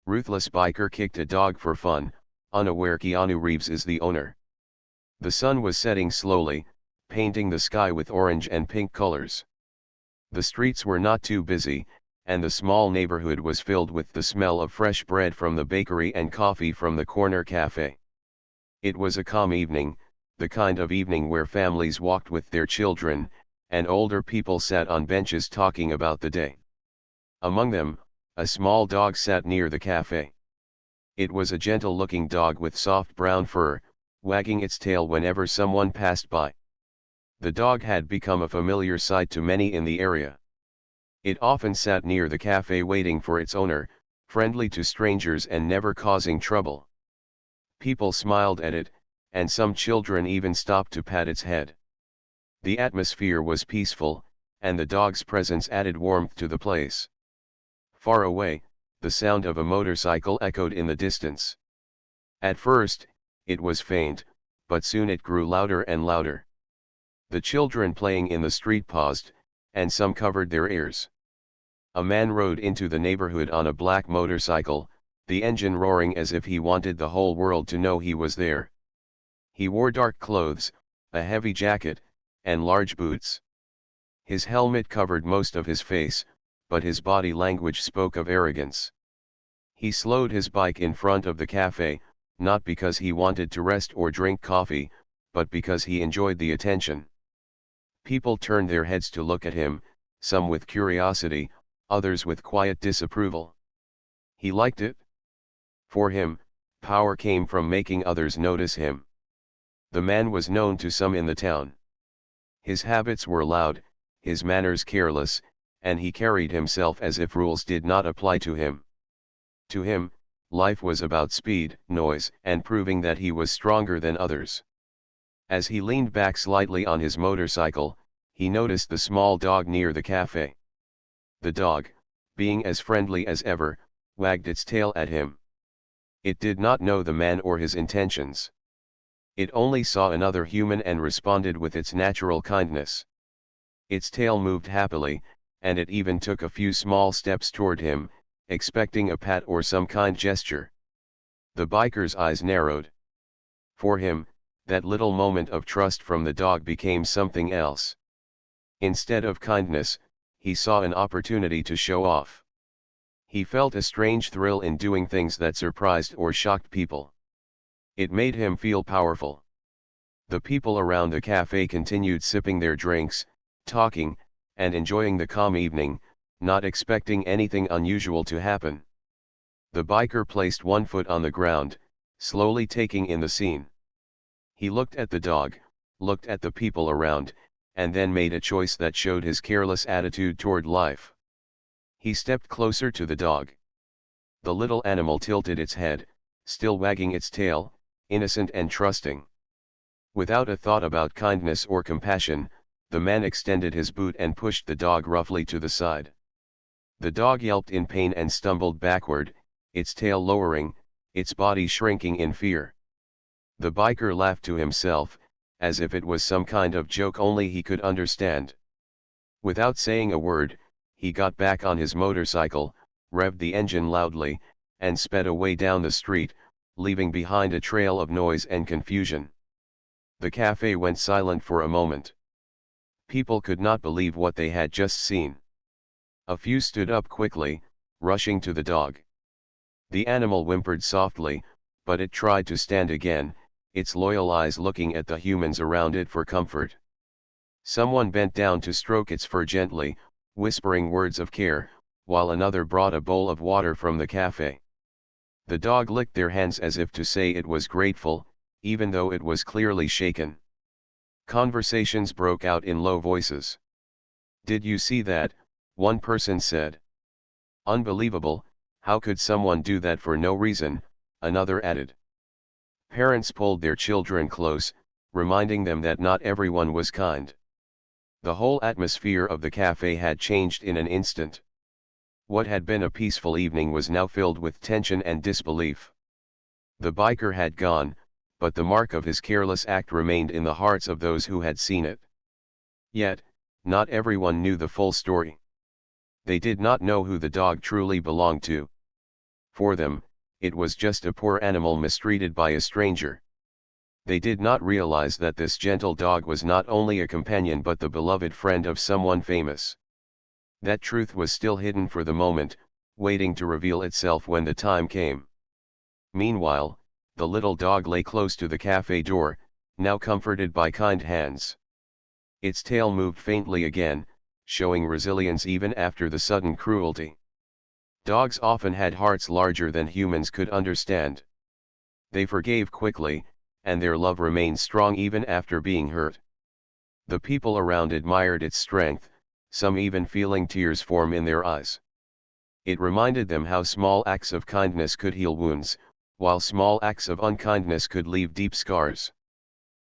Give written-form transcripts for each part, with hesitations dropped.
Ruthless biker kicked a dog for fun, unaware Keanu Reeves is the owner. The sun was setting slowly, painting the sky with orange and pink colors. The streets were not too busy, and the small neighborhood was filled with the smell of fresh bread from the bakery and coffee from the corner cafe. It was a calm evening, the kind of evening where families walked with their children, and older people sat on benches talking about the day. Among them, a small dog sat near the cafe. It was a gentle-looking dog with soft brown fur, wagging its tail whenever someone passed by. The dog had become a familiar sight to many in the area. It often sat near the cafe waiting for its owner, friendly to strangers and never causing trouble. People smiled at it, and some children even stopped to pat its head. The atmosphere was peaceful, and the dog's presence added warmth to the place. Far away, the sound of a motorcycle echoed in the distance. At first, it was faint, but soon it grew louder and louder. The children playing in the street paused, and some covered their ears. A man rode into the neighborhood on a black motorcycle, the engine roaring as if he wanted the whole world to know he was there. He wore dark clothes, a heavy jacket, and large boots. His helmet covered most of his face, but his body language spoke of arrogance. He slowed his bike in front of the cafe, not because he wanted to rest or drink coffee, but because he enjoyed the attention. People turned their heads to look at him, some with curiosity, others with quiet disapproval. He liked it. For him, power came from making others notice him. The man was known to some in the town. His habits were loud, his manners careless, and he carried himself as if rules did not apply to him. To him, life was about speed, noise, and proving that he was stronger than others. As he leaned back slightly on his motorcycle, he noticed the small dog near the cafe. The dog, being as friendly as ever, wagged its tail at him. It did not know the man or his intentions. It only saw another human and responded with its natural kindness. Its tail moved happily, and it even took a few small steps toward him, expecting a pat or some kind gesture. The biker's eyes narrowed. For him, that little moment of trust from the dog became something else. Instead of kindness, he saw an opportunity to show off. He felt a strange thrill in doing things that surprised or shocked people. It made him feel powerful. The people around the cafe continued sipping their drinks, talking, and enjoying the calm evening, not expecting anything unusual to happen. The biker placed one foot on the ground, slowly taking in the scene. He looked at the dog, looked at the people around, and then made a choice that showed his careless attitude toward life. He stepped closer to the dog. The little animal tilted its head, still wagging its tail, innocent and trusting. Without a thought about kindness or compassion, the man extended his boot and pushed the dog roughly to the side. The dog yelped in pain and stumbled backward, its tail lowering, its body shrinking in fear. The biker laughed to himself, as if it was some kind of joke only he could understand. Without saying a word, he got back on his motorcycle, revved the engine loudly, and sped away down the street, leaving behind a trail of noise and confusion. The cafe went silent for a moment. People could not believe what they had just seen. A few stood up quickly, rushing to the dog. The animal whimpered softly, but it tried to stand again, its loyal eyes looking at the humans around it for comfort. Someone bent down to stroke its fur gently, whispering words of care, while another brought a bowl of water from the cafe. The dog licked their hands as if to say it was grateful, even though it was clearly shaken. Conversations broke out in low voices. "Did you see that?" one person said. "Unbelievable, how could someone do that for no reason?" another added. Parents pulled their children close, reminding them that not everyone was kind. The whole atmosphere of the cafe had changed in an instant. What had been a peaceful evening was now filled with tension and disbelief. The biker had gone, but the mark of his careless act remained in the hearts of those who had seen it. Yet, not everyone knew the full story. They did not know who the dog truly belonged to. For them, it was just a poor animal mistreated by a stranger. They did not realize that this gentle dog was not only a companion but the beloved friend of someone famous. That truth was still hidden for the moment, waiting to reveal itself when the time came. Meanwhile, the little dog lay close to the cafe door, now comforted by kind hands. Its tail moved faintly again, showing resilience even after the sudden cruelty. Dogs often had hearts larger than humans could understand. They forgave quickly, and their love remained strong even after being hurt. The people around admired its strength, some even feeling tears form in their eyes. It reminded them how small acts of kindness could heal wounds, while small acts of unkindness could leave deep scars.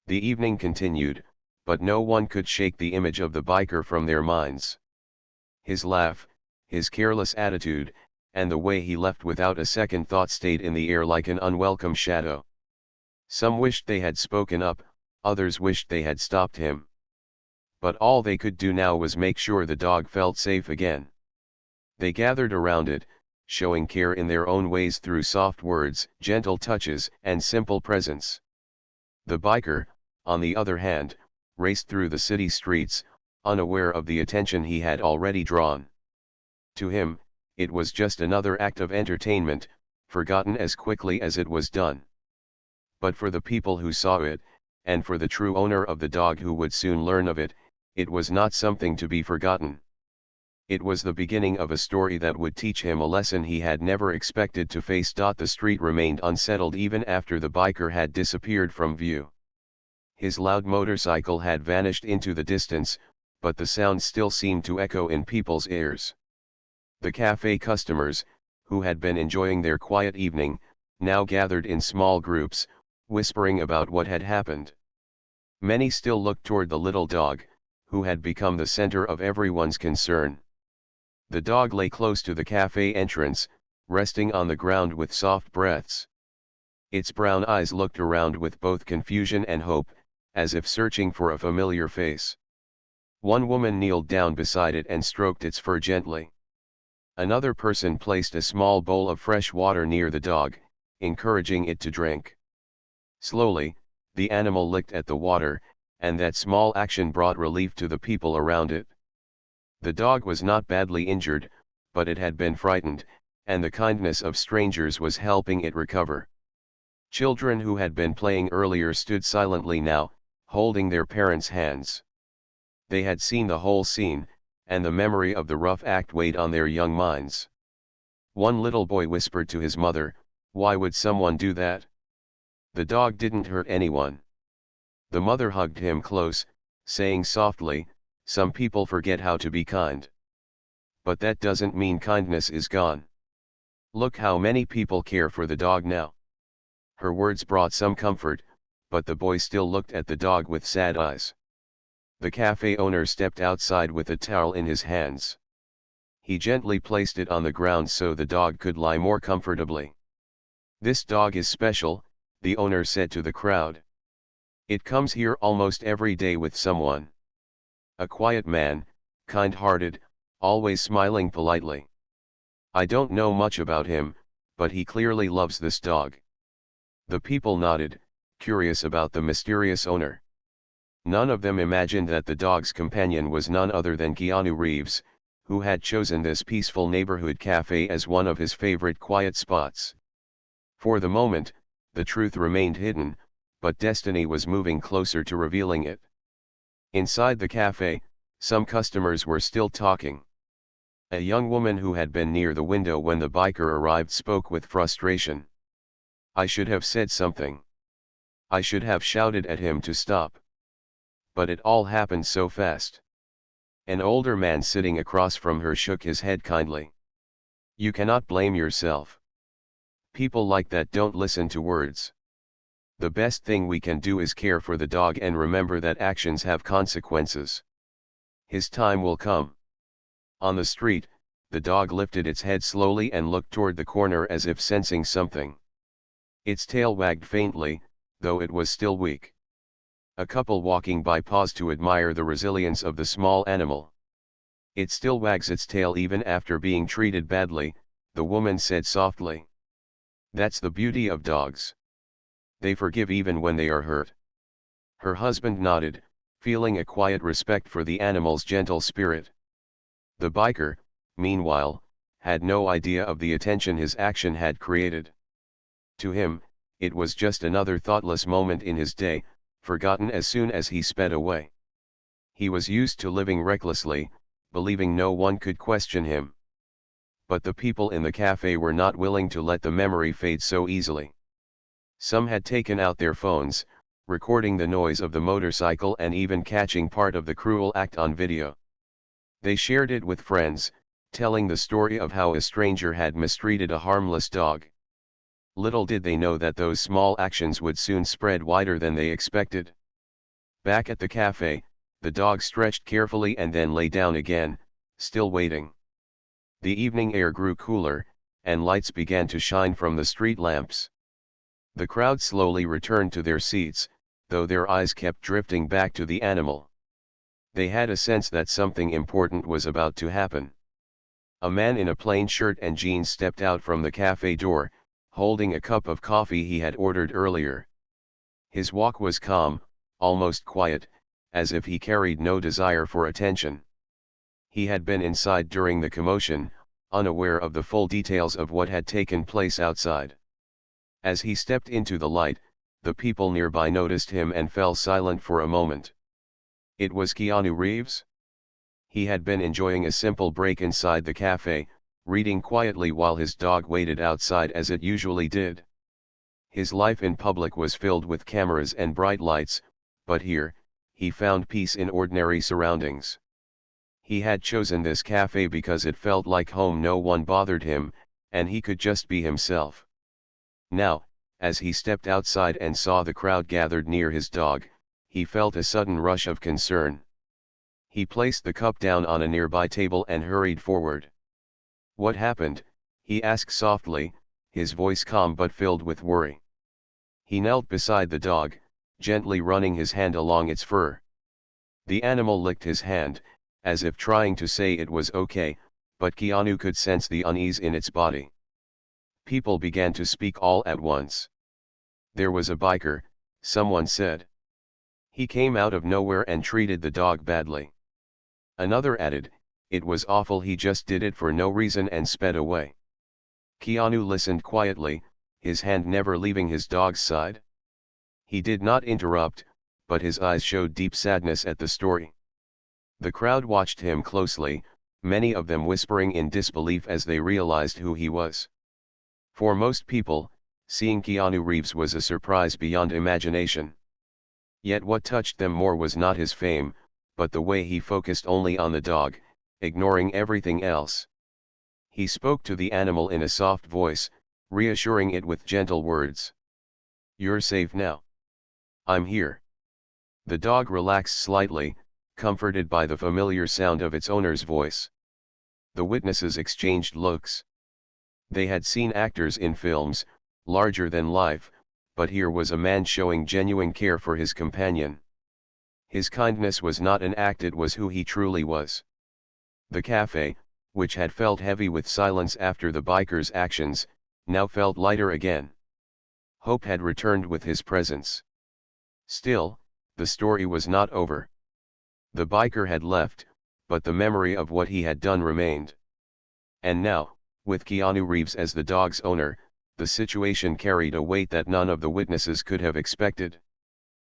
The evening continued, but no one could shake the image of the biker from their minds. His laugh, his careless attitude, and the way he left without a second thought stayed in the air like an unwelcome shadow. Some wished they had spoken up, others wished they had stopped him. But all they could do now was make sure the dog felt safe again. They gathered around it, showing care in their own ways through soft words, gentle touches, and simple presence. The biker, on the other hand, raced through the city streets, unaware of the attention he had already drawn. To him, it was just another act of entertainment, forgotten as quickly as it was done. But for the people who saw it, and for the true owner of the dog who would soon learn of it, it was not something to be forgotten. It was the beginning of a story that would teach him a lesson he had never expected to face. The street remained unsettled even after the biker had disappeared from view. His loud motorcycle had vanished into the distance, but the sound still seemed to echo in people's ears. The cafe customers, who had been enjoying their quiet evening, now gathered in small groups, whispering about what had happened. Many still looked toward the little dog, who had become the center of everyone's concern. The dog lay close to the cafe entrance, resting on the ground with soft breaths. Its brown eyes looked around with both confusion and hope, as if searching for a familiar face. One woman kneeled down beside it and stroked its fur gently. Another person placed a small bowl of fresh water near the dog, encouraging it to drink. Slowly, the animal licked at the water, and that small action brought relief to the people around it. The dog was not badly injured, but it had been frightened, and the kindness of strangers was helping it recover. Children who had been playing earlier stood silently now, holding their parents' hands. They had seen the whole scene, and the memory of the rough act weighed on their young minds. One little boy whispered to his mother, "Why would someone do that? The dog didn't hurt anyone." The mother hugged him close, saying softly, "Some people forget how to be kind. But that doesn't mean kindness is gone. Look how many people care for the dog now." Her words brought some comfort, but the boy still looked at the dog with sad eyes. The cafe owner stepped outside with a towel in his hands. He gently placed it on the ground so the dog could lie more comfortably. "This dog is special," the owner said to the crowd. "It comes here almost every day with someone. A quiet man, kind-hearted, always smiling politely. I don't know much about him, but he clearly loves this dog." The people nodded, curious about the mysterious owner. None of them imagined that the dog's companion was none other than Keanu Reeves, who had chosen this peaceful neighborhood cafe as one of his favorite quiet spots. For the moment, the truth remained hidden, but destiny was moving closer to revealing it. Inside the cafe, some customers were still talking. A young woman who had been near the window when the biker arrived spoke with frustration. "I should have said something. I should have shouted at him to stop. But it all happened so fast." An older man sitting across from her shook his head kindly. "You cannot blame yourself. People like that don't listen to words. The best thing we can do is care for the dog and remember that actions have consequences. His time will come." On the street, the dog lifted its head slowly and looked toward the corner as if sensing something. Its tail wagged faintly, though it was still weak. A couple walking by paused to admire the resilience of the small animal. "It still wags its tail even after being treated badly," the woman said softly. That's the beauty of dogs. They forgive even when they are hurt. Her husband nodded, feeling a quiet respect for the animal's gentle spirit. The biker, meanwhile, had no idea of the attention his action had created. To him, it was just another thoughtless moment in his day, forgotten as soon as he sped away. He was used to living recklessly, believing no one could question him. But the people in the cafe were not willing to let the memory fade so easily. Some had taken out their phones, recording the noise of the motorcycle and even catching part of the cruel act on video. They shared it with friends, telling the story of how a stranger had mistreated a harmless dog. Little did they know that those small actions would soon spread wider than they expected. Back at the cafe, the dog stretched carefully and then lay down again, still waiting. The evening air grew cooler, and lights began to shine from the street lamps. The crowd slowly returned to their seats, though their eyes kept drifting back to the animal. They had a sense that something important was about to happen. A man in a plain shirt and jeans stepped out from the cafe door, holding a cup of coffee he had ordered earlier. His walk was calm, almost quiet, as if he carried no desire for attention. He had been inside during the commotion, unaware of the full details of what had taken place outside. As he stepped into the light, the people nearby noticed him and fell silent for a moment. It was Keanu Reeves. He had been enjoying a simple break inside the cafe, reading quietly while his dog waited outside as it usually did. His life in public was filled with cameras and bright lights, but here, he found peace in ordinary surroundings. He had chosen this cafe because it felt like home. No one bothered him, and he could just be himself. Now, as he stepped outside and saw the crowd gathered near his dog, he felt a sudden rush of concern. He placed the cup down on a nearby table and hurried forward. "What happened?" he asked softly, his voice calm but filled with worry. He knelt beside the dog, gently running his hand along its fur. The animal licked his hand, as if trying to say it was okay, but Keanu could sense the unease in its body. People began to speak all at once. "There was a biker," someone said. "He came out of nowhere and treated the dog badly." Another added, "It was awful, he just did it for no reason and sped away." Keanu listened quietly, his hand never leaving his dog's side. He did not interrupt, but his eyes showed deep sadness at the story. The crowd watched him closely, many of them whispering in disbelief as they realized who he was. For most people, seeing Keanu Reeves was a surprise beyond imagination. Yet what touched them more was not his fame, but the way he focused only on the dog, ignoring everything else. He spoke to the animal in a soft voice, reassuring it with gentle words. "You're safe now. I'm here." The dog relaxed slightly, comforted by the familiar sound of its owner's voice. The witnesses exchanged looks. They had seen actors in films, larger than life, but here was a man showing genuine care for his companion. His kindness was not an act, it was who he truly was. The cafe, which had felt heavy with silence after the biker's actions, now felt lighter again. Hope had returned with his presence. Still, the story was not over. The biker had left, but the memory of what he had done remained. And now, with Keanu Reeves as the dog's owner, the situation carried a weight that none of the witnesses could have expected.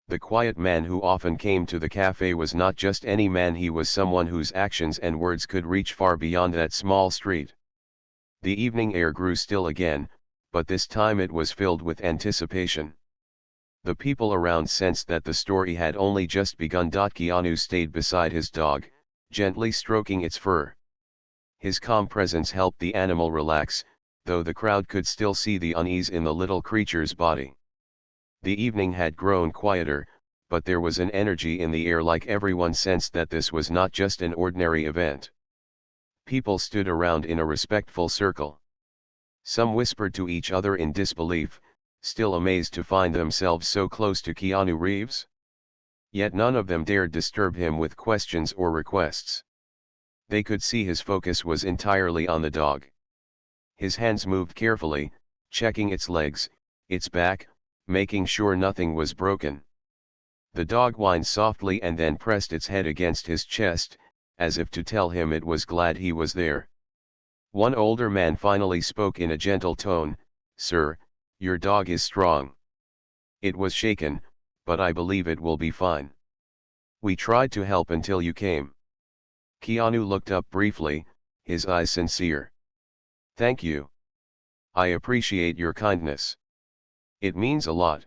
The quiet man who often came to the cafe was not just any man, he was someone whose actions and words could reach far beyond that small street. The evening air grew still again, but this time it was filled with anticipation. The people around sensed that the story had only just begun. Keanu stayed beside his dog, gently stroking its fur. His calm presence helped the animal relax, though the crowd could still see the unease in the little creature's body. The evening had grown quieter, but there was an energy in the air, like everyone sensed that this was not just an ordinary event. People stood around in a respectful circle. Some whispered to each other in disbelief, still amazed to find themselves so close to Keanu Reeves. Yet none of them dared disturb him with questions or requests. They could see his focus was entirely on the dog. His hands moved carefully, checking its legs, its back, making sure nothing was broken. The dog whined softly and then pressed its head against his chest, as if to tell him it was glad he was there. One older man finally spoke in a gentle tone, "Sir, your dog is strong. It was shaken, but I believe it will be fine. We tried to help until you came." Keanu looked up briefly, his eyes sincere. "Thank you. I appreciate your kindness. It means a lot."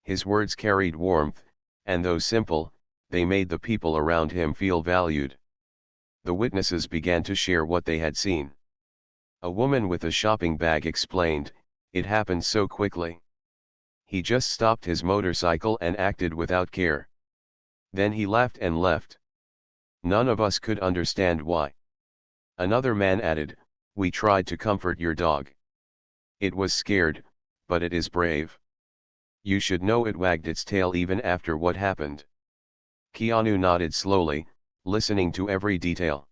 His words carried warmth, and though simple, they made the people around him feel valued. The witnesses began to share what they had seen. A woman with a shopping bag explained, "It happened so quickly. He just stopped his motorcycle and acted without care. Then he laughed and left. None of us could understand why." Another man added, "We tried to comfort your dog. It was scared, but it is brave. You should know it wagged its tail even after what happened." Keanu nodded slowly, listening to every detail.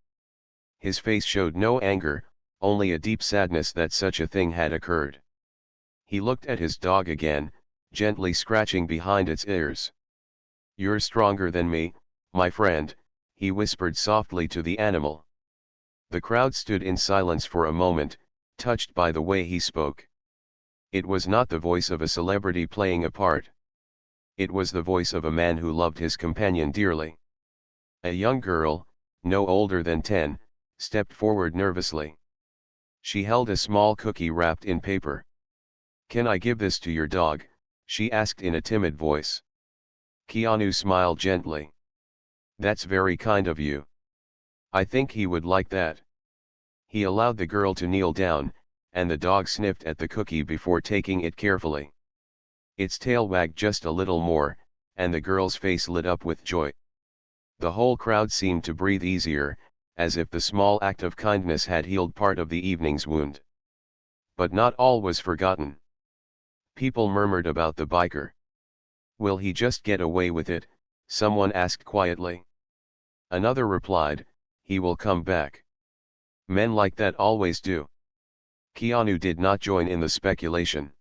His face showed no anger, only a deep sadness that such a thing had occurred. He looked at his dog again, gently scratching behind its ears. "You're stronger than me, my friend," he whispered softly to the animal. The crowd stood in silence for a moment, touched by the way he spoke. It was not the voice of a celebrity playing a part. It was the voice of a man who loved his companion dearly. A young girl, no older than 10, stepped forward nervously. She held a small cookie wrapped in paper. "Can I give this to your dog?" she asked in a timid voice. Keanu smiled gently. "That's very kind of you. I think he would like that." He allowed the girl to kneel down, and the dog sniffed at the cookie before taking it carefully. Its tail wagged just a little more, and the girl's face lit up with joy. The whole crowd seemed to breathe easier, as if the small act of kindness had healed part of the evening's wound. But not all was forgotten. People murmured about the biker. "Will he just get away with it?" someone asked quietly. Another replied, "He will come back. Men like that always do." Keanu did not join in the speculation.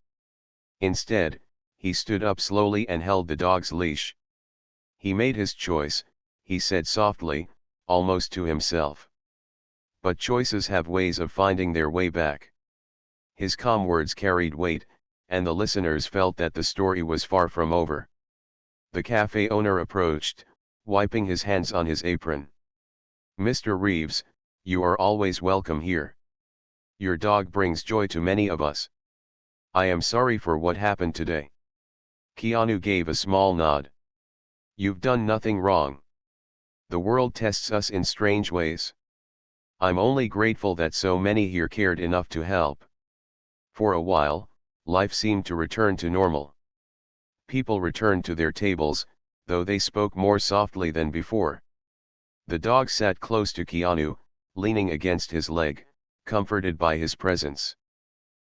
Instead, he stood up slowly and held the dog's leash. "He made his choice," he said softly, almost to himself. "But choices have ways of finding their way back." His calm words carried weight, and the listeners felt that the story was far from over. The cafe owner approached, wiping his hands on his apron. "Mr. Reeves, you are always welcome here. Your dog brings joy to many of us. I am sorry for what happened today." Keanu gave a small nod. "You've done nothing wrong. The world tests us in strange ways. I'm only grateful that so many here cared enough to help." For a while, life seemed to return to normal. People returned to their tables, though they spoke more softly than before. The dog sat close to Keanu, leaning against his leg, comforted by his presence.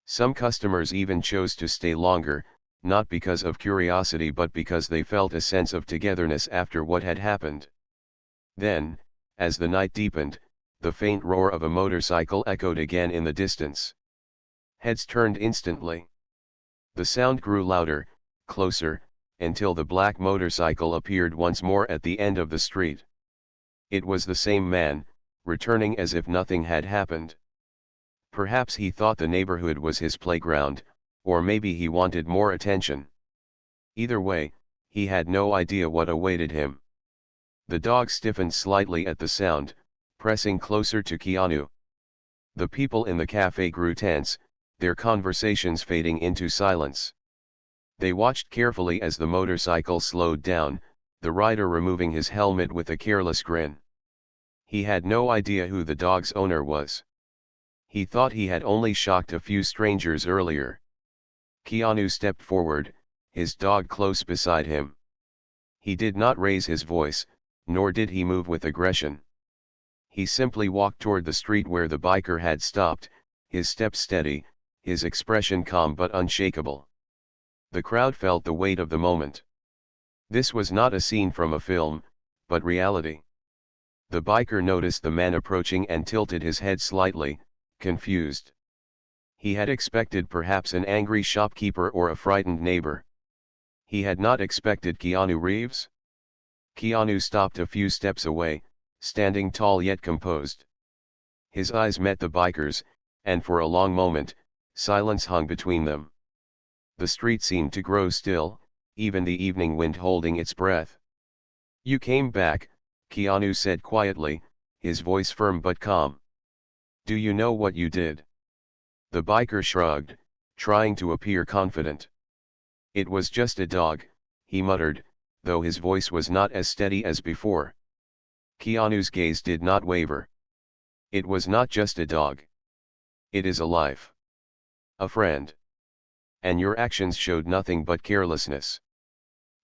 Some customers even chose to stay longer, not because of curiosity but because they felt a sense of togetherness after what had happened. Then, as the night deepened, the faint roar of a motorcycle echoed again in the distance. Heads turned instantly. The sound grew louder, closer, until the black motorcycle appeared once more at the end of the street. It was the same man, returning as if nothing had happened. Perhaps he thought the neighborhood was his playground, or maybe he wanted more attention. Either way, he had no idea what awaited him. The dog stiffened slightly at the sound, pressing closer to Keanu. The people in the cafe grew tense, their conversations fading into silence. They watched carefully as the motorcycle slowed down, the rider removing his helmet with a careless grin. He had no idea who the dog's owner was. He thought he had only shocked a few strangers earlier. Keanu stepped forward, his dog close beside him. He did not raise his voice, nor did he move with aggression. He simply walked toward the street where the biker had stopped, his step steady, his expression calm but unshakable. The crowd felt the weight of the moment. This was not a scene from a film, but reality. The biker noticed the man approaching and tilted his head slightly, confused. He had expected perhaps an angry shopkeeper or a frightened neighbor. He had not expected Keanu Reeves. Keanu stopped a few steps away, standing tall yet composed. His eyes met the biker's, and for a long moment, silence hung between them. The street seemed to grow still, even the evening wind holding its breath. "You came back," Keanu said quietly, his voice firm but calm. "Do you know what you did?" The biker shrugged, trying to appear confident. "It was just a dog," he muttered, though his voice was not as steady as before. Keanu's gaze did not waver. "It was not just a dog. It is a life. A friend. And your actions showed nothing but carelessness."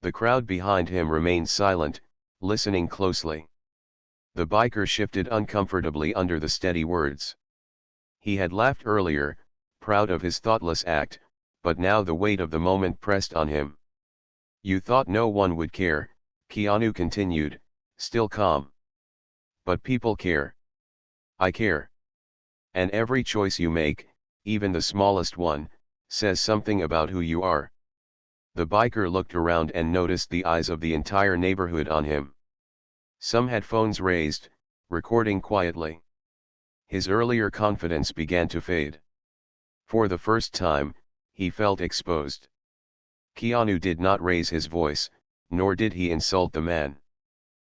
The crowd behind him remained silent, listening closely. The biker shifted uncomfortably under the steady words. He had laughed earlier, proud of his thoughtless act, but now the weight of the moment pressed on him. "You thought no one would care," Keanu continued, still calm. "But people care. I care. And every choice you make, even the smallest one, says something about who you are." The biker looked around and noticed the eyes of the entire neighborhood on him. Some had phones raised, recording quietly. His earlier confidence began to fade. For the first time, he felt exposed. Keanu did not raise his voice, nor did he insult the man.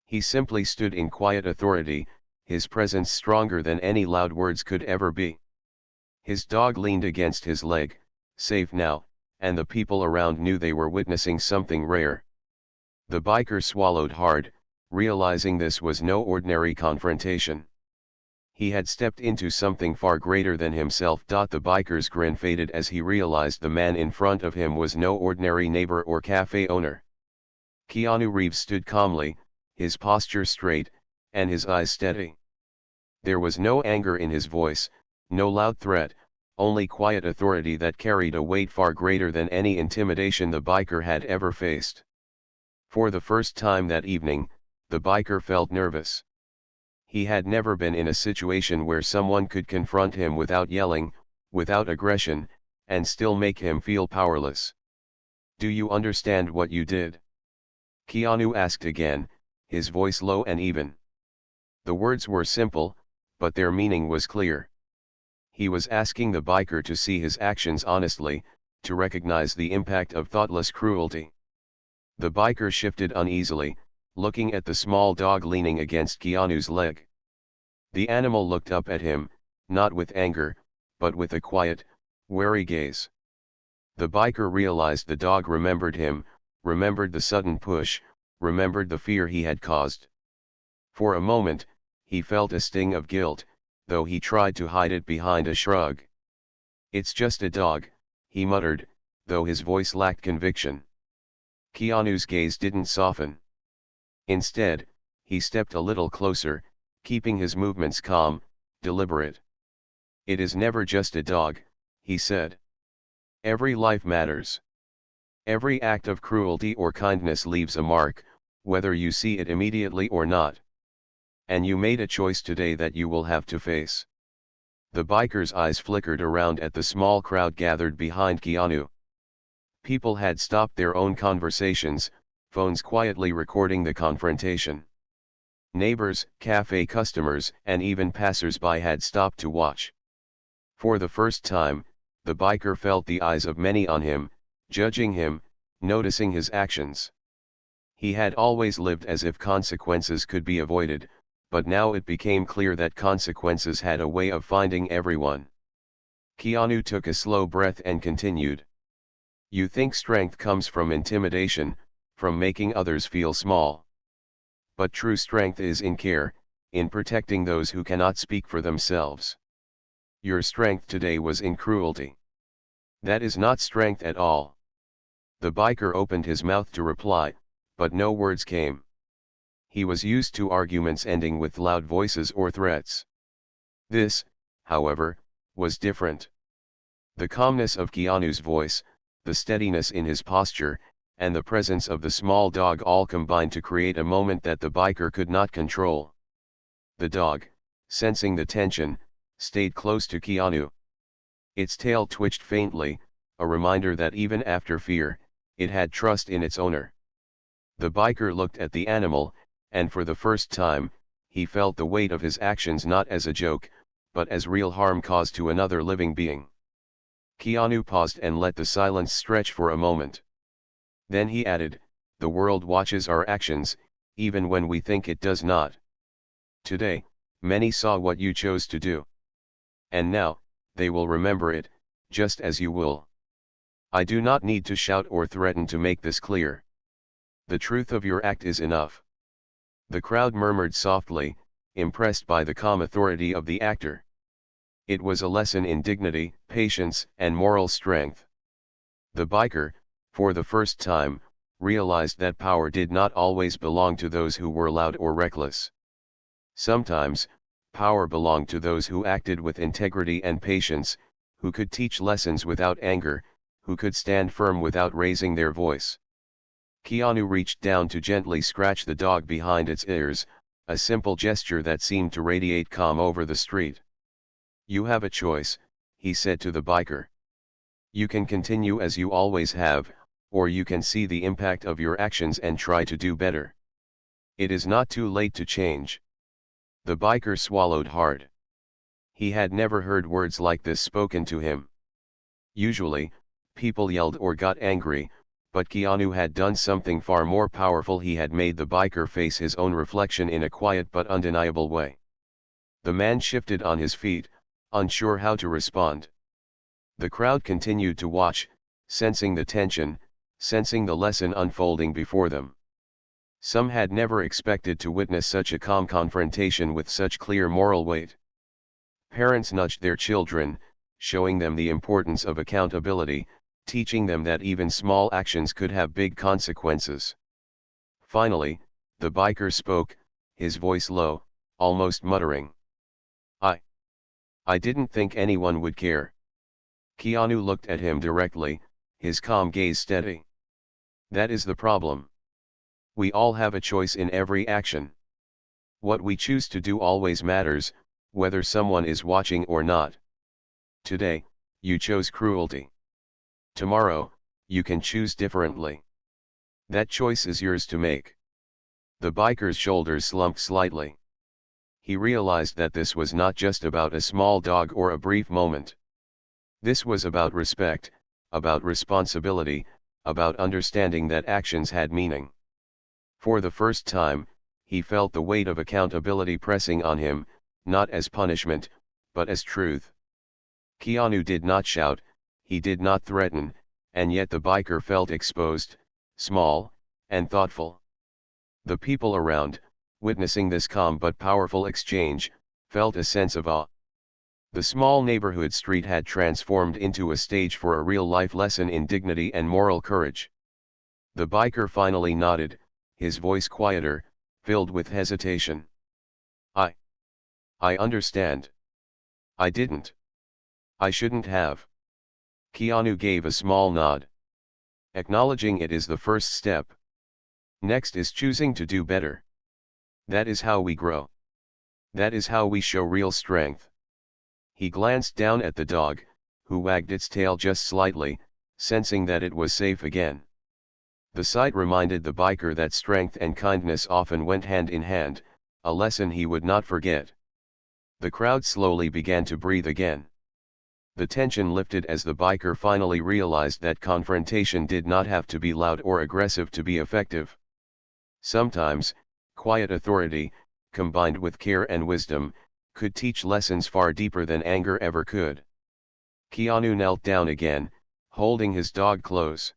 He simply stood in quiet authority, his presence stronger than any loud words could ever be. His dog leaned against his leg, safe now, and the people around knew they were witnessing something rare. The biker swallowed hard, realizing this was no ordinary confrontation. He had stepped into something far greater than himself. The biker's grin faded as he realized the man in front of him was no ordinary neighbor or cafe owner. Keanu Reeves stood calmly, his posture straight, and his eyes steady. There was no anger in his voice, no loud threat, only quiet authority that carried a weight far greater than any intimidation the biker had ever faced. For the first time that evening, the biker felt nervous. He had never been in a situation where someone could confront him without yelling, without aggression, and still make him feel powerless. "Do you understand what you did?" Keanu asked again, his voice low and even. The words were simple, but their meaning was clear. He was asking the biker to see his actions honestly, to recognize the impact of thoughtless cruelty. The biker shifted uneasily, looking at the small dog leaning against Keanu's leg. The animal looked up at him, not with anger, but with a quiet, wary gaze. The biker realized the dog remembered him, remembered the sudden push, remembered the fear he had caused. For a moment, he felt a sting of guilt, though he tried to hide it behind a shrug. "It's just a dog," he muttered, though his voice lacked conviction. Keanu's gaze didn't soften. Instead, he stepped a little closer, keeping his movements calm, deliberate. "It is never just a dog," he said. "Every life matters. Every act of cruelty or kindness leaves a mark, whether you see it immediately or not. And you made a choice today that you will have to face." The biker's eyes flickered around at the small crowd gathered behind Keanu. People had stopped their own conversations, phones quietly recording the confrontation. Neighbors, cafe customers, and even passers-by had stopped to watch. For the first time, the biker felt the eyes of many on him, judging him, noticing his actions. He had always lived as if consequences could be avoided, but now it became clear that consequences had a way of finding everyone. Keanu took a slow breath and continued. "You think strength comes from intimidation, from making others feel small. But true strength is in care, in protecting those who cannot speak for themselves. Your strength today was in cruelty. That is not strength at all." The biker opened his mouth to reply, but no words came. He was used to arguments ending with loud voices or threats. This, however, was different. The calmness of Keanu's voice, the steadiness in his posture, and the presence of the small dog all combined to create a moment that the biker could not control. The dog, sensing the tension, stayed close to Keanu. Its tail twitched faintly, a reminder that even after fear, it had trust in its owner. The biker looked at the animal, and for the first time, he felt the weight of his actions not as a joke, but as real harm caused to another living being. Keanu paused and let the silence stretch for a moment. Then he added, "The world watches our actions, even when we think it does not. Today, many saw what you chose to do. And now, they will remember it, just as you will. I do not need to shout or threaten to make this clear. The truth of your act is enough." The crowd murmured softly, impressed by the calm authority of the actor. It was a lesson in dignity, patience, and moral strength. The biker, for the first time, realized that power did not always belong to those who were loud or reckless. Sometimes, power belonged to those who acted with integrity and patience, who could teach lessons without anger, who could stand firm without raising their voice. Keanu reached down to gently scratch the dog behind its ears, a simple gesture that seemed to radiate calm over the street. "You have a choice," he said to the biker. "You can continue as you always have, or you can see the impact of your actions and try to do better. It is not too late to change." The biker swallowed hard. He had never heard words like this spoken to him. Usually, people yelled or got angry, but Keanu had done something far more powerful. He had made the biker face his own reflection in a quiet but undeniable way. The man shifted on his feet, unsure how to respond. The crowd continued to watch, sensing the tension, sensing the lesson unfolding before them. Some had never expected to witness such a calm confrontation with such clear moral weight. Parents nudged their children, showing them the importance of accountability, teaching them that even small actions could have big consequences. Finally, the biker spoke, his voice low, almost muttering. I didn't think anyone would care." Keanu looked at him directly, his calm gaze steady. "That is the problem. We all have a choice in every action. What we choose to do always matters, whether someone is watching or not. Today, you chose cruelty. Tomorrow, you can choose differently. That choice is yours to make." The biker's shoulders slumped slightly. He realized that this was not just about a small dog or a brief moment. This was about respect, about responsibility, about understanding that actions had meaning. For the first time, he felt the weight of accountability pressing on him, not as punishment, but as truth. Keanu did not shout, he did not threaten, and yet the biker felt exposed, small, and thoughtful. The people around, witnessing this calm but powerful exchange, felt a sense of awe. The small neighborhood street had transformed into a stage for a real-life lesson in dignity and moral courage. The biker finally nodded, his voice quieter, filled with hesitation. I understand. I didn't. I shouldn't have." Keanu gave a small nod. "Acknowledging it is the first step. Next is choosing to do better. That is how we grow. That is how we show real strength." He glanced down at the dog, who wagged its tail just slightly, sensing that it was safe again. The sight reminded the biker that strength and kindness often went hand in hand, a lesson he would not forget. The crowd slowly began to breathe again. The tension lifted as the biker finally realized that confrontation did not have to be loud or aggressive to be effective. Sometimes, quiet authority, combined with care and wisdom, could teach lessons far deeper than anger ever could. Keanu knelt down again, holding his dog close.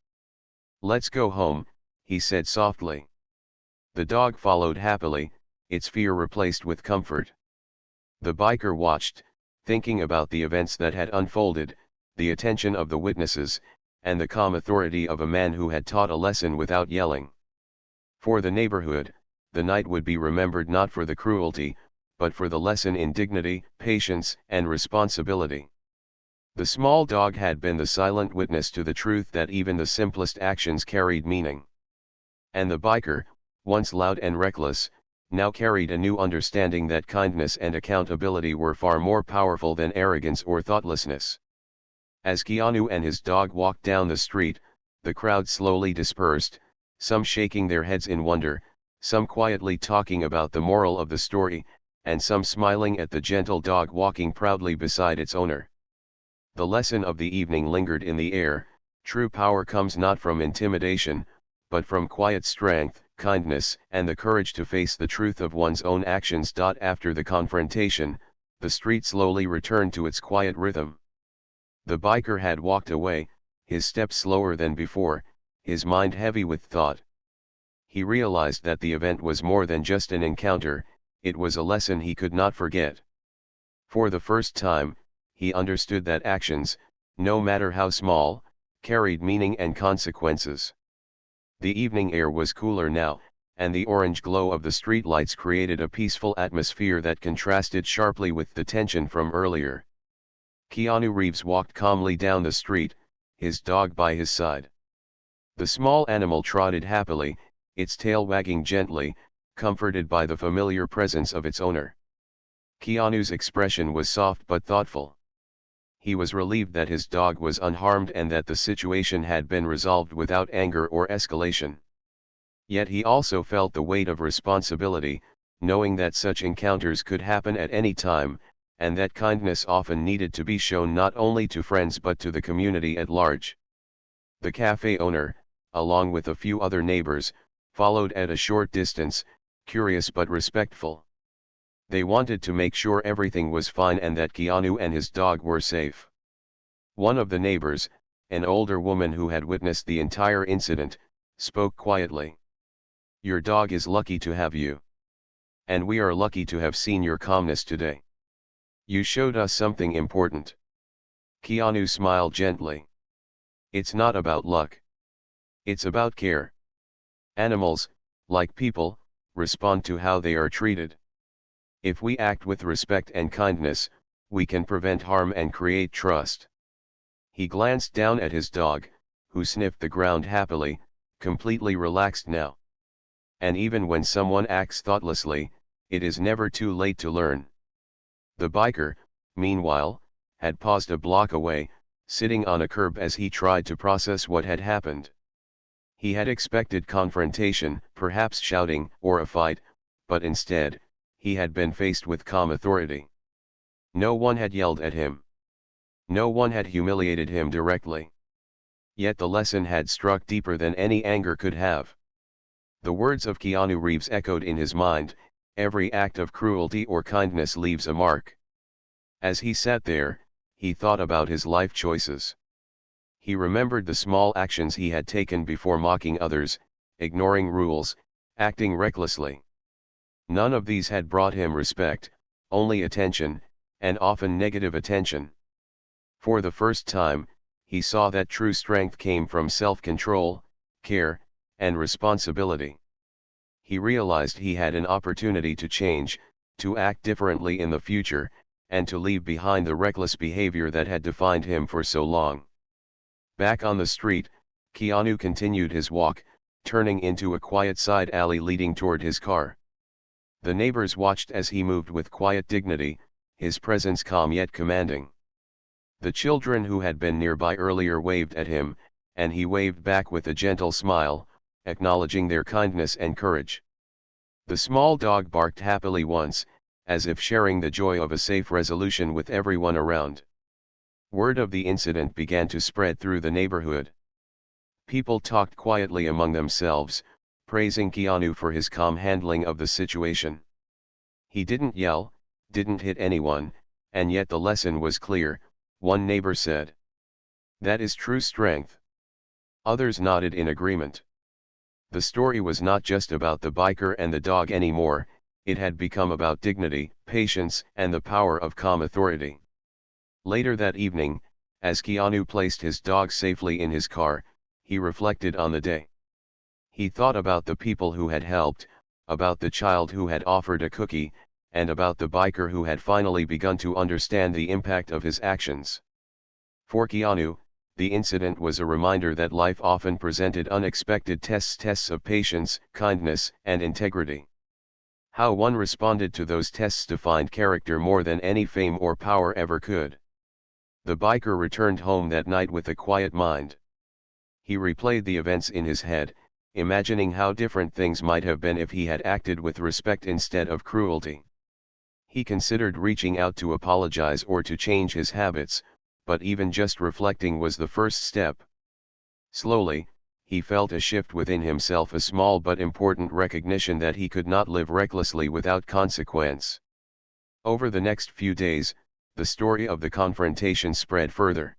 "Let's go home," he said softly. The dog followed happily, its fear replaced with comfort. The biker watched, thinking about the events that had unfolded, the attention of the witnesses, and the calm authority of a man who had taught a lesson without yelling. For the neighborhood, the night would be remembered not for the cruelty, but for the lesson in dignity, patience, and responsibility. The small dog had been the silent witness to the truth that even the simplest actions carried meaning. And the biker, once loud and reckless, now carried a new understanding that kindness and accountability were far more powerful than arrogance or thoughtlessness. As Keanu and his dog walked down the street, the crowd slowly dispersed, some shaking their heads in wonder, some quietly talking about the moral of the story, and some smiling at the gentle dog walking proudly beside its owner. The lesson of the evening lingered in the air: true power comes not from intimidation, but from quiet strength, kindness, and the courage to face the truth of one's own actions. After the confrontation, the street slowly returned to its quiet rhythm. The biker had walked away, his steps slower than before, his mind heavy with thought. He realized that the event was more than just an encounter, it was a lesson he could not forget. For the first time, he understood that actions, no matter how small, carried meaning and consequences. The evening air was cooler now, and the orange glow of the streetlights created a peaceful atmosphere that contrasted sharply with the tension from earlier. Keanu Reeves walked calmly down the street, his dog by his side. The small animal trotted happily, its tail wagging gently, comforted by the familiar presence of its owner. Keanu's expression was soft but thoughtful. He was relieved that his dog was unharmed and that the situation had been resolved without anger or escalation. Yet he also felt the weight of responsibility, knowing that such encounters could happen at any time, and that kindness often needed to be shown not only to friends but to the community at large. The cafe owner, along with a few other neighbors, followed at a short distance, curious but respectful. They wanted to make sure everything was fine and that Keanu and his dog were safe. One of the neighbors, an older woman who had witnessed the entire incident, spoke quietly. "Your dog is lucky to have you. And we are lucky to have seen your calmness today. You showed us something important." Keanu smiled gently. "It's not about luck. It's about care. Animals, like people, respond to how they are treated. If we act with respect and kindness, we can prevent harm and create trust." He glanced down at his dog, who sniffed the ground happily, completely relaxed now. And even when someone acts thoughtlessly, it is never too late to learn. The biker, meanwhile, had paused a block away, sitting on a curb as he tried to process what had happened. He had expected confrontation, perhaps shouting, or a fight, but instead, he had been faced with calm authority. No one had yelled at him. No one had humiliated him directly. Yet the lesson had struck deeper than any anger could have. The words of Keanu Reeves echoed in his mind: every act of cruelty or kindness leaves a mark. As he sat there, he thought about his life choices. He remembered the small actions he had taken before: mocking others, ignoring rules, acting recklessly. None of these had brought him respect, only attention, and often negative attention. For the first time, he saw that true strength came from self-control, care, and responsibility. He realized he had an opportunity to change, to act differently in the future, and to leave behind the reckless behavior that had defined him for so long. Back on the street, Keanu continued his walk, turning into a quiet side alley leading toward his car. The neighbors watched as he moved with quiet dignity, his presence calm yet commanding. The children who had been nearby earlier waved at him, and he waved back with a gentle smile, acknowledging their kindness and courage. The small dog barked happily once, as if sharing the joy of a safe resolution with everyone around. Word of the incident began to spread through the neighborhood. People talked quietly among themselves, praising Keanu for his calm handling of the situation. He didn't yell, didn't hit anyone, and yet the lesson was clear, one neighbor said. "That is true strength." Others nodded in agreement. The story was not just about the biker and the dog anymore, it had become about dignity, patience, and the power of calm authority. Later that evening, as Keanu placed his dog safely in his car, he reflected on the day. He thought about the people who had helped, about the child who had offered a cookie, and about the biker who had finally begun to understand the impact of his actions. For Keanu, the incident was a reminder that life often presented unexpected tests of patience, kindness, and integrity. How one responded to those tests defined character more than any fame or power ever could. The biker returned home that night with a quiet mind. He replayed the events in his head, imagining how different things might have been if he had acted with respect instead of cruelty. He considered reaching out to apologize or to change his habits, but even just reflecting was the first step. Slowly, he felt a shift within himself, a small but important recognition that he could not live recklessly without consequence. Over the next few days, the story of the confrontation spread further.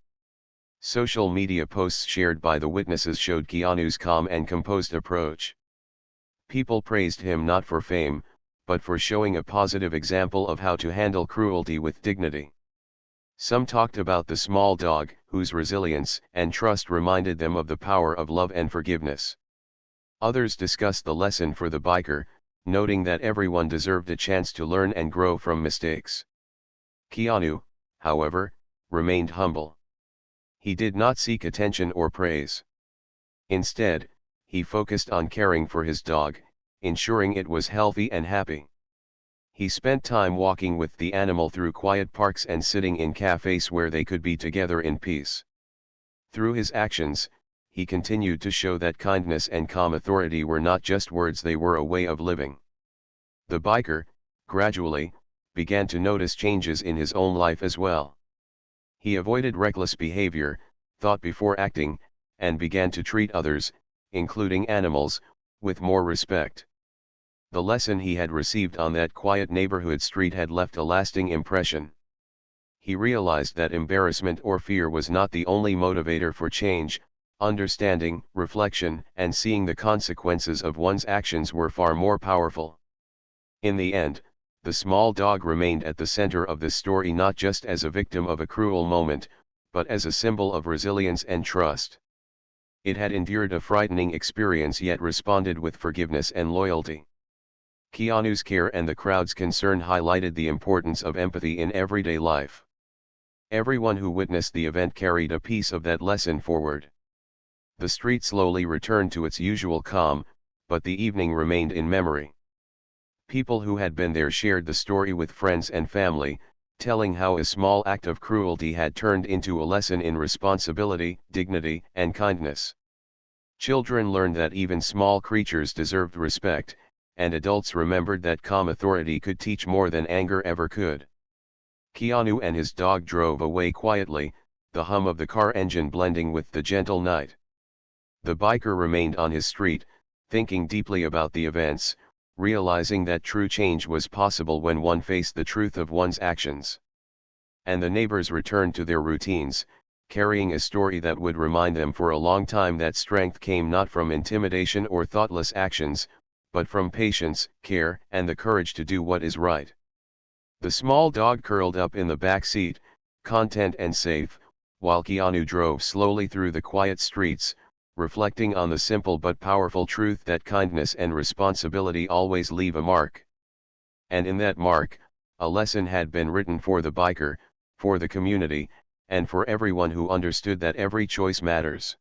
Social media posts shared by the witnesses showed Keanu's calm and composed approach. People praised him not for fame, but for showing a positive example of how to handle cruelty with dignity. Some talked about the small dog, whose resilience and trust reminded them of the power of love and forgiveness. Others discussed the lesson for the biker, noting that everyone deserved a chance to learn and grow from mistakes. Keanu, however, remained humble. He did not seek attention or praise. Instead, he focused on caring for his dog, ensuring it was healthy and happy. He spent time walking with the animal through quiet parks and sitting in cafes where they could be together in peace. Through his actions, he continued to show that kindness and calm authority were not just words, they were a way of living. The biker, gradually, began to notice changes in his own life as well. He avoided reckless behavior, thought before acting, and began to treat others, including animals, with more respect. The lesson he had received on that quiet neighborhood street had left a lasting impression. He realized that embarrassment or fear was not the only motivator for change. Understanding, reflection, and seeing the consequences of one's actions were far more powerful. In the end, the small dog remained at the center of the story, not just as a victim of a cruel moment, but as a symbol of resilience and trust. It had endured a frightening experience yet responded with forgiveness and loyalty. Keanu's care and the crowd's concern highlighted the importance of empathy in everyday life. Everyone who witnessed the event carried a piece of that lesson forward. The street slowly returned to its usual calm, but the evening remained in memory. People who had been there shared the story with friends and family, telling how a small act of cruelty had turned into a lesson in responsibility, dignity, and kindness. Children learned that even small creatures deserved respect, and adults remembered that calm authority could teach more than anger ever could. Keanu and his dog drove away quietly, the hum of the car engine blending with the gentle night. The biker remained on his street, thinking deeply about the events, realizing that true change was possible when one faced the truth of one's actions. And the neighbors returned to their routines, carrying a story that would remind them for a long time that strength came not from intimidation or thoughtless actions, but from patience, care, and the courage to do what is right. The small dog curled up in the back seat, content and safe, while Keanu drove slowly through the quiet streets, reflecting on the simple but powerful truth that kindness and responsibility always leave a mark. And in that mark, a lesson had been written for the biker, for the community, and for everyone who understood that every choice matters.